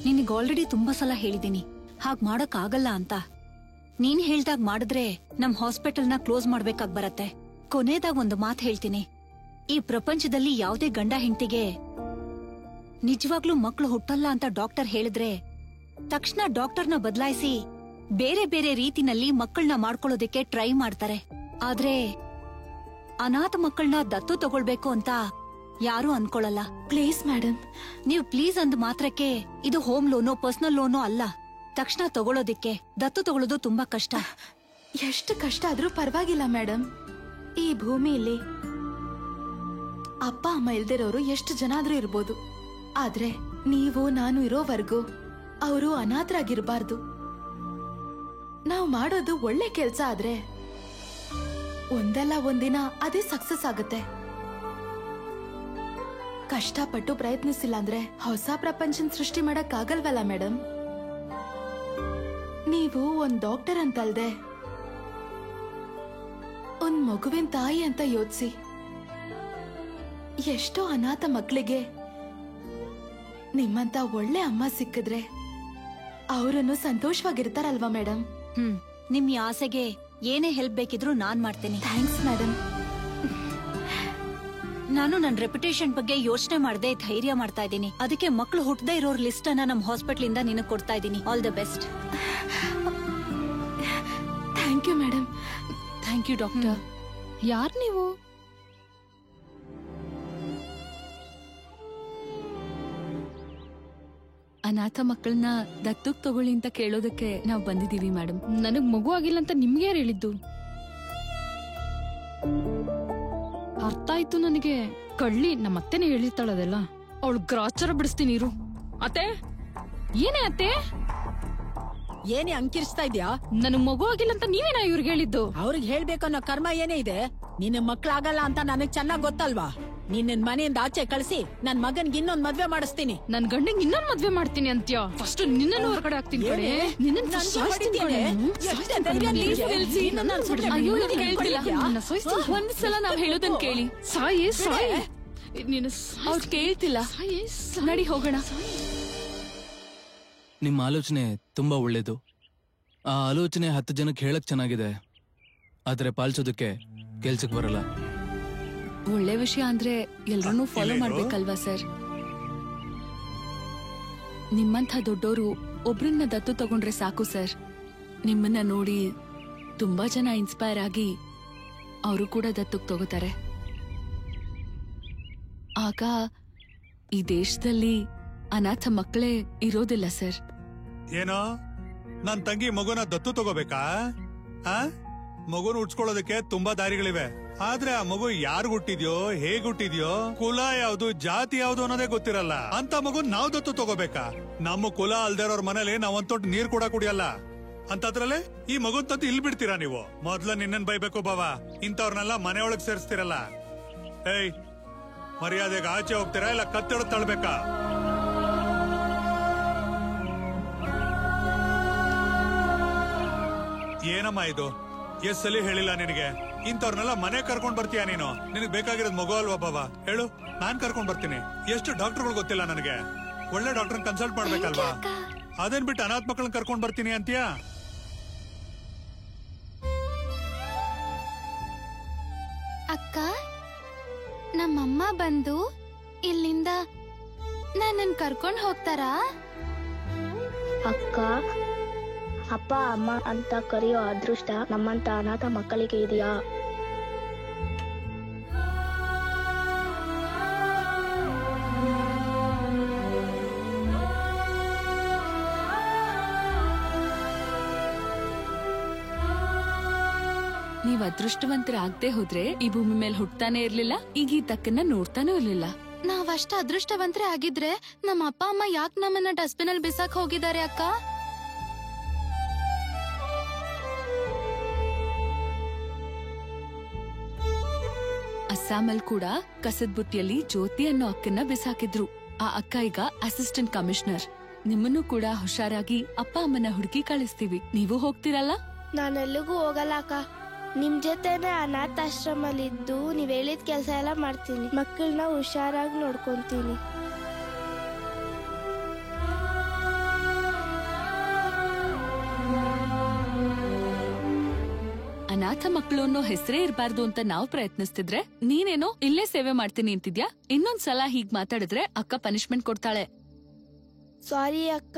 ನಿನಗ್ ಆಲ್ರೆಡಿ ತುಂಬಾ ಸಲ ಹೇಳಿದೀನಿ ಹಾಗ್ ಮಾಡಕ್ ಆಗಲ್ಲ ಅಂತ. ನೀನ್ ಹೇಳ್ದಾಗ ಮಾಡಿದ್ರೆ ನಮ್ ಹಾಸ್ಪಿಟಲ್ನ ಕ್ಲೋಸ್ ಮಾಡ್ಬೇಕಾಗ್ ಬರತ್ತೆ. ಕೊನೆದಾಗ ಒಂದು ಮಾತು ಹೇಳ್ತೀನಿ, ಈ ಪ್ರಪಂಚದಲ್ಲಿ ಯಾವುದೇ ಗಂಡ ಹೆಂಡತಿಗೆ ನಿಜವಾಗ್ಲೂ ಮಕ್ಳು ಹುಟ್ಟಲ್ಲ ಅಂತ ಡಾಕ್ಟರ್ ಹೇಳಿದ್ರೆ ತಕ್ಷಣ ಡಾಕ್ಟರ್ನ ಬದಲಾಯಿಸಿ ಬೇರೆ ಬೇರೆ ರೀತಿನಲ್ಲಿ ಮಕ್ಕಳನ್ನ ಮಾಡ್ಕೊಳ್ಳೋದಕ್ಕೆ ಟ್ರೈ ಮಾಡ್ತಾರೆ. ಆದ್ರೆ ಅನಾಥ ಮಕ್ಕಳನ್ನ ದತ್ತು ತಗೊಳ್ಬೇಕು ಅಂತ ಯಾರೂ ಅನ್ಕೊಳಲ್ಲ. ಪ್ಲೀಸ್ ಮೇಡಮ್, ನೀವು ಪ್ಲೀಸ್ ಅಂದ್ ಮಾತ್ರಕ್ಕೆ ಇದು ಹೋಮ್ ಲೋನೋ ಪರ್ಸನಲ್ ಲೋನೋ ಅಲ್ಲ. ತಕ್ಷಣ ತಗೊಳೋದಿಕ್ಕೆ ದತ್ತು ತಗೊಳ್ಳೋದು ತುಂಬಾ ಕಷ್ಟ. ಎಷ್ಟು ಕಷ್ಟ ಆದ್ರೂ ಪರವಾಗಿಲ್ಲ ಮೇಡಮ್. ಈ ಭೂಮಿಯಲ್ಲಿ ಅಪ್ಪ ಅಮ್ಮ ಇಲ್ದಿರೋರು ಎಷ್ಟು ಜನ ಆದ್ರೂ ಇರ್ಬೋದು. ಆದ್ರೆ ನೀವು ನಾನು ಇರೋವರೆಗೂ ಅವರು ಅನಾಥರಾಗಿರ್ಬಾರ್ದು. ನಾವು ಮಾಡೋದು ಒಳ್ಳೆ ಕೆಲ್ಸ ಆದ್ರೆ ಒಂದಲ್ಲ ಒಂದಿನ ಅದೇ ಸಕ್ಸಸ್ ಆಗುತ್ತೆ. ಕಷ್ಟಪಟ್ಟು ಪ್ರಯತ್ನಿಸಿಲ್ಲ ಅಂದ್ರೆ ಹೊಸ ಪ್ರಪಂಚನ ಸೃಷ್ಟಿ ಮಾಡಕ್ ಆಗಲ್ವಲ್ಲ ಮೇಡಮ್. ನೀವು ಒಂದ್ ಡಾಕ್ಟರ್ ಅಂತಲ್ದೆ ಒಂದ್ ಮಗುವಿನ ತಾಯಿ ಅಂತ ಯೋಚಿಸಿ. ಎಷ್ಟೋ ಅನಾಥ ಮಕ್ಕಳಿಗೆ ನಿಮ್ಮಂತ ಒಳ್ಳೆ ಅಮ್ಮ ಸಿಕ್ಕಿದ್ರೆ ಅವರನ್ನು ಸಂತೋಷವಾಗಿರ್ತಾರಲ್ವಾ ಮೇಡಮ್. ನಿಮ್ ಈ ಆಸೆಗೆ ಏನೇ ಹೆಲ್ಪ್ ಬೇಕಿದ್ರು ನಾನ್ ಮಾಡ್ತೀನಿ. Thanks madam. ನಾನು ನನ್ ರೆಪ್ಯುಟೇಷನ್ ಬಗ್ಗೆ ಯೋಚನೆ ಮಾಡದೆ ಧೈರ್ಯ ಮಾಡ್ತಾ ಇದ್ದೀನಿ. ಅದಕ್ಕೆ ಮಕ್ಕಳು ಹುಟ್ಟದೇ ಇರೋರ್ ಲಿಸ್ಟ್ ಅನ್ನ ನಮ್ ಹಾಸ್ಪಿಟಲ್ ಇಂದ ನಿನಗ್ ಕೊಡ್ತಾ ಇದ್ದೀನಿ. All the best. Thank you madam. Thank you doctor. ಯಾರ್ ನೀವು? ಅನಾಥ ಮಕ್ಕಳನ್ನ ದತ್ತಕ್ ತಗೊಳ್ಳಿ ಅಂತ ಕೇಳೋದಕ್ಕೆ ನಾವ್ ಬಂದಿದೀವಿ ಮೇಡಮ್. ನನಗ್ ಮಗು ಆಗಿಲ್ಲ ಅಂತ ನಿಮ್ಗೆ ಯಾರು ಹೇಳಿದ್ದು? ಅರ್ಥ ಆಯ್ತು ನನಗೆ. ಕಳ್ಳಿ ನಮ್ಮ ಅತ್ತೆನೆ ಹೇಳಿರ್ತಾಳದೆಲ್ಲ. ಅವಳು ಗ್ರಾಚಾರ ಬಿಡಿಸ್ತೀನಿ ಇರು. ಅತ್ತೆ, ಏನೇ ಅತ್ತೆ? ಏನೇ ಅಂಕಿರಿಸ್ತಾ ಇದ್ಯಾ? ನನಗ್ ಮಗು ಆಗಿಲ್ಲ ಅಂತ ನೀವೇನಾ ಇವ್ರಿಗೆ ಹೇಳಿದ್ದು? ಅವ್ರಿಗೆ ಹೇಳ್ಬೇಕು ಅನ್ನೋ ಕರ್ಮ ಏನೇ ಇದೆ. ನಿನ್ನ ಮಕ್ಳಾಗಲ್ಲ ಅಂತ ನನಗ್ ಚೆನ್ನಾಗ್ ಗೊತ್ತಲ್ವಾ? ನಿನ್ನ ಮನೆಯಿಂದ ಆಚೆ ಕಳಿಸಿ ನನ್ ಮಗನ್ಗೆ ಇನ್ನೊಂದ್ ಮದ್ವೆ ಮಾಡಿಸ್ತೀನಿ. ನನ್ ಗಂಡಿಗೆ ಇನ್ನೊಂದ್ ಮದ್ವೆ ಮಾಡ್ತೀನಿ ಅಂತ್ಯ. ಫಸ್ಟ್ ನಿನ್ನ ಹೊರಗಡೆ ಹಾಕ್ತೀನಿ. ಒಂದ್ಸಲ ನಾವ್ ಹೇಳೋದನ್ ಕೇಳಿ. ಸಾಯಿ ಸಾಯಿ. ಅವ್ರು ಕೇಳ್ತಿಲ್ಲ. ನಡಿ ಹೋಗೋಣ. ನಿಮ್ಮ ಆಲೋಚನೆ ತುಂಬಾ ಒಳ್ಳೇದು. ಆ ಆಲೋಚನೆ 10 ಜನಕ್ಕೆ ಹೇಳಕ್ ಚೆನ್ನಾಗಿದೆ, ಆದ್ರೆ ಪಾಲಿಸೋದಕ್ಕೆ ಕೆಲ್ಸಕ್ ಬರಲ್ಲ. ಒಳ್ಳೆ ವಿಷಯ ಅಂದ್ರೆ ಎಲ್ರನ್ನೂ ಫಾಲೋ ಮಾಡ್ಬೇಕಲ್ವಾ ಸರ್? ನಿಮ್ಮಂಥ ದೊಡ್ಡೋರು ಒಬ್ರನ್ನ ದತ್ತು ತಗೊಂಡ್ರೆ ಸಾಕು ಸರ್. ನಿಮ್ಮನ್ನ ನೋಡಿ ತುಂಬಾ ಜನ ಇನ್ಸ್ಪೈರ್ ಆಗಿ ಅವರು ಕೂಡ ದತ್ತಕ್ ತಗೋತಾರೆ. ಆಗ ಈ ದೇಶದಲ್ಲಿ ಅನಾಥ ಮಕ್ಕಳೇ ಇರೋದಿಲ್ಲ ಸರ್. ಏನೋ ನನ್ ತಂಗಿ ಮಗುನ ದತ್ತು ತಗೋಬೇಕಾ? ಮಗುನ ಉಡ್ಸ್ಕೊಳ್ಳೋದಕ್ಕೆ ತುಂಬಾ ದಾರಿಗಳಿವೆ. ಆದ್ರೆ ಆ ಮಗು ಯಾರು ಹುಟ್ಟಿದ್ಯೋ, ಹೇಗ್ ಹುಟ್ಟಿದ್ಯೋ, ಕುಲ ಯಾವ್ದು, ಜಾತಿ ಯಾವ್ದು ಅನ್ನೋದೇ ಗೊತ್ತಿರಲ್ಲ. ಅಂತ ಮಗು ನಾವ್ ದತ್ತು ತಗೋಬೇಕಾ? ನಮ್ಮ ಕುಲ ಅಲ್ದೇರೋರ್ ಮನೇಲಿ ನಾವ್ ಒಂದ್ ತೊಟ್ಟು ನೀರ್ ಕೂಡ ಕುಡಿಯಲ್ಲ. ಅಂತದ್ರಲ್ಲೇ ಈ ಮಗುನ್ ತಂದು ಇಲ್ಲಿ ಬಿಡ್ತೀರಾ ನೀವು? ಮೊದ್ಲ ನಿನ್ನನ್ ಬೈಬೇಕು ಬಾವ. ಇಂಥವ್ರನ್ನೆಲ್ಲ ಮನೆಯೊಳಗ್ ಸೇರಿಸ್ತಿರಲ್ಲ. ಏಯ್, ಮರ್ಯಾದೆಗೆ ಆಚೆ ಹೋಗ್ತೀರಾ ಇಲ್ಲ ಕತ್ತೆಳದ್ ತಳ್ಬೇಕಾ? ಏನಮ್ಮ ಇದು? ಎಸ್ ಸಲಿ ಹೇಳಿಲ್ಲ ನಿನಗೆ? ಇಂಥವ್ರನ್ನೆಲ್ಲ ಮನೆ ಕರ್ಕೊಂಡ್ ಬರ್ತೀಯ ನೀನು? ನಿನಗ್ ಬೇಕಾಗಿರೋದ್ ಮಗು ಅಲ್ವಾ ಬಾಬಾ? ಹೇಳು, ನಾನ್ ಕರ್ಕೊಂಡ್ ಬರ್ತೀನಿ. ಎಷ್ಟು ಡಾಕ್ಟರ್ಗಳು ಗೊತ್ತಿಲ್ಲ ನನಗೆ? ಒಳ್ಳೆ ಡಾಕ್ಟರ್ ಕನ್ಸಲ್ಟ್ ಮಾಡ್ಬೇಕಲ್ವಾ? ಅದೇನ್ ಬಿಟ್ಟು ಅನಾಥ ಮಕ್ಕಳನ್ನ ಕರ್ಕೊಂಡ್ ಬರ್ತೀನಿ ಅಂತೀಯಾ? ಅಕ್ಕ, ನಮ್ಮಮ್ಮ ಬಂದು ಇಲ್ಲಿಂದ ನನ್ನನ್ ಕರ್ಕೊಂಡ್ ಹೋಗ್ತಾರಾ? ಅಕ್ಕ, ಅಪ್ಪ ಅಮ್ಮ ಅಂತ ಕರೆಯೋ ಅದೃಷ್ಟ ನಮ್ಮಂತ ಅನಾಥ ಮಕ್ಕಳಿಗೆ ಇದೆಯಾ? ನೀವ್ ಅದೃಷ್ಟವಂತರಾಗದೆ ಹೋದ್ರೆ ಈ ಭೂಮಿ ಮೇಲೆ ಹುಟ್ತಾನೆ ಇರ್ಲಿಲ್ಲ, ಈಗ ಈ ತಕ್ಕನ್ನ ನೋಡ್ತಾನೂ ಇರ್ಲಿಲ್ಲ. ನಾವಷ್ಟ ಅದೃಷ್ಟವಂತರೇ ಆಗಿದ್ರೆ ನಮ್ಮ ಅಪ್ಪ ಅಮ್ಮ ಯಾಕೆ ನಮ್ಮನ್ನ ಡಸ್ಟ್ಬಿನ್ ಅಲ್ಲಿ ಬಿಸಾಕ್ ಹೋಗಿದ್ದಾರೆ ಅಕ್ಕ? ಅಸ್ಸಾಮಲ್ ಕೂಡ ಕಸದ ಬುಟ್ಟಿಯಲ್ಲಿ ಜ್ಯೋತಿ ಅನ್ನೋ ಅಕ್ಕನ್ನ ಬಿಸಾಕಿದ್ರು. ಆ ಅಕ್ಕ ಈಗ ಅಸಿಸ್ಟೆಂಟ್ ಕಮಿಷನರ್. ನಿಮ್ಮನ್ನು ಕೂಡ ಹುಷಾರಾಗಿ ಅಪ್ಪ ಅಮ್ಮನ ಹುಡುಕಿ ಕಳಿಸ್ತೀವಿ. ನೀವು ಹೋಗ್ತಿರಲ್ಲ? ನಾನೆಲ್ಲಿಗೂ ಹೋಗಲ್ಲ ಅಕ್ಕ. ನಿಮ್ ಜೊತೆನೆ ಅನಾಥಾಶ್ರಮಲ್ಲಿ ಇದ್ದು ನೀವ್ ಹೇಳಿದ ಕೆಲ್ಸ ಎಲ್ಲ ಮಾಡ್ತೀನಿ. ಮಕ್ಕಳನ್ನ ಹುಷಾರಾಗಿ ನೋಡ್ಕೊಂತೀನಿ. ಅನಾಥ ಮಕ್ಕಳು ಅನ್ನೋ ಹೆಸರೇ ಇರಬಾರ್ದು ಅಂತ ನಾವು ಪ್ರಯತ್ನಿಸ್ತಿದ್ರೆ ನೀನೇನೋ ಇಲ್ಲೇ ಸೇವೆ ಮಾಡ್ತೀನಿ ಅಂತಿದ್ಯಾ. ಇನ್ನೊಂದ್ಸಲ ಹೀಗ್ ಮಾತಾಡಿದ್ರೆ ಅಕ್ಕ ಪನಿಷ್ಮೆಂಟ್ ಕೊಡ್ತಾಳೆ. ಸಾರಿ ಅಕ್ಕ.